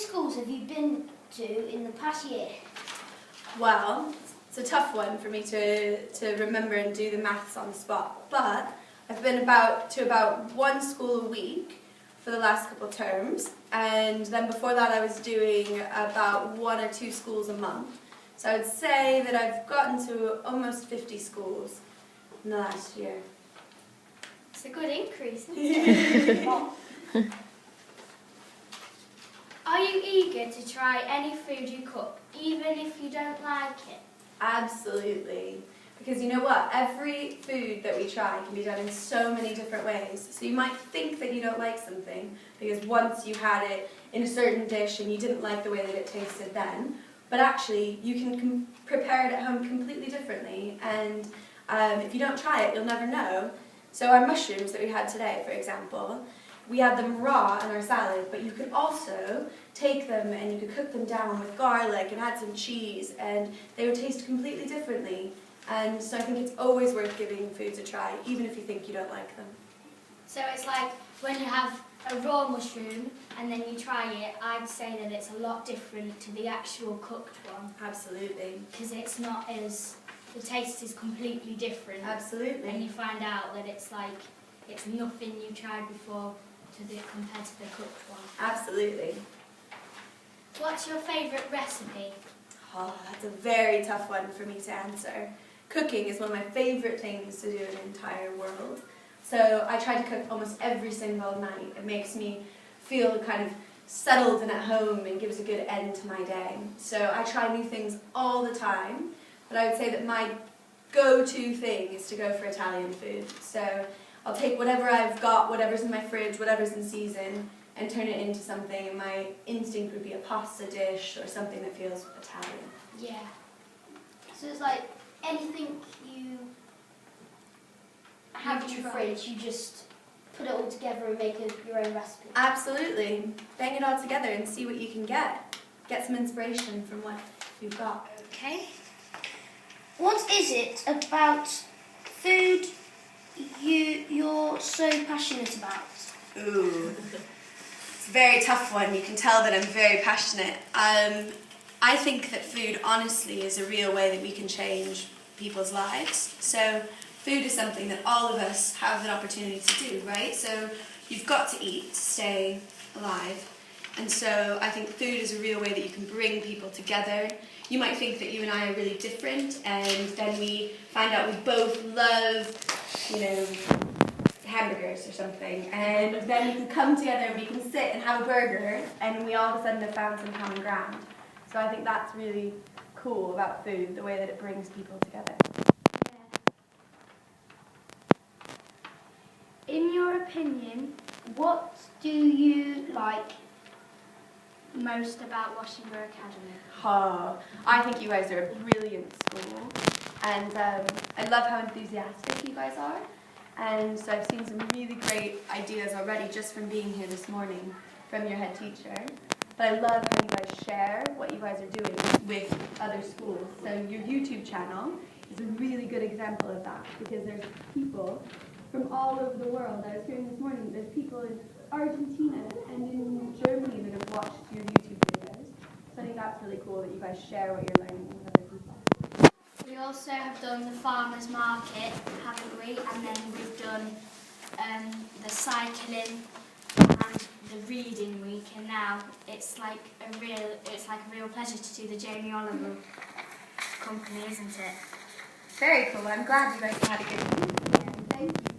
schools have you been to in the past year? Well, it's a tough one for me to remember and do the maths on the spot, but I've been to about one school a week for the last couple of terms, and then before that I was doing about 1 or 2 schools a month. So I would say that I've gotten to almost 50 schools in the last year. It's a good increase, isn't it? Are you eager to try any food you cook, even if you don't like it? Absolutely. Because you know what? Every food that we try can be done in so many different ways. So you might think that you don't like something because once you had it in a certain dish and you didn't like the way that it tasted then, but actually you can prepare it at home completely differently, and if you don't try it, you'll never know. So our mushrooms that we had today, for example, we had them raw in our salad, but you could also take them and you could cook them down with garlic and add some cheese, and they would taste completely differently. And so I think it's always worth giving foods a try, even if you think you don't like them. So it's like when you have a raw mushroom and then you try it, I'd say that it's a lot different to the actual cooked one. Absolutely. Because it's not as, the taste is completely different. Absolutely. And you find out that it's like, it's nothing you tried before compared to the cooked one. Absolutely. What's your favourite recipe? Oh, that's a very tough one for me to answer. Cooking is one of my favourite things to do in the entire world. So I try to cook almost every single night. It makes me feel kind of settled and at home and gives a good end to my day. So I try new things all the time, but I would say that my go-to thing is to go for Italian food. So I'll take whatever I've got, whatever's in my fridge, whatever's in season, and turn it into something. And my instinct would be a pasta dish or something that feels Italian. Yeah. So it's like anything you have in your fridge, you just put it all together and make your own recipe. Absolutely. Bang it all together and see what you can get. Get some inspiration from what you've got. Okay. What is it about food you're so passionate about? Ooh. It's a very tough one. You can tell that I'm very passionate. I think that food, honestly, is a real way that we can change people's lives. So food is something that all of us have an opportunity to do, right? So you've got to eat to stay alive. And so I think food is a real way that you can bring people together. You might think that you and I are really different, and then we find out we both love, hamburgers or something, and then we can come together and we can sit and have a burger, and we all of a sudden have found some common ground. So I think that's really cool about food, the way that it brings people together. In your opinion, what do you like most about Washingborough Academy? Oh, I think you guys are a brilliant school, and I love how enthusiastic you guys are. And so I've seen some really great ideas already just from being here this morning from your head teacher. But I love how you guys share what you guys are doing with other schools. So your YouTube channel is a really good example of that, because there's people from all over the world. I was hearing this morning, there's people in Argentina and in Germany that have watched your YouTube videos. So I think that's really cool that you guys share what you're learning with other people. We also have done the farmers market, haven't we? And then we've done the cycling and the reading week. And now it's like a real pleasure to do the Jamie Oliver company, isn't it? Very cool. I'm glad you guys had a good week. Yeah, thank you.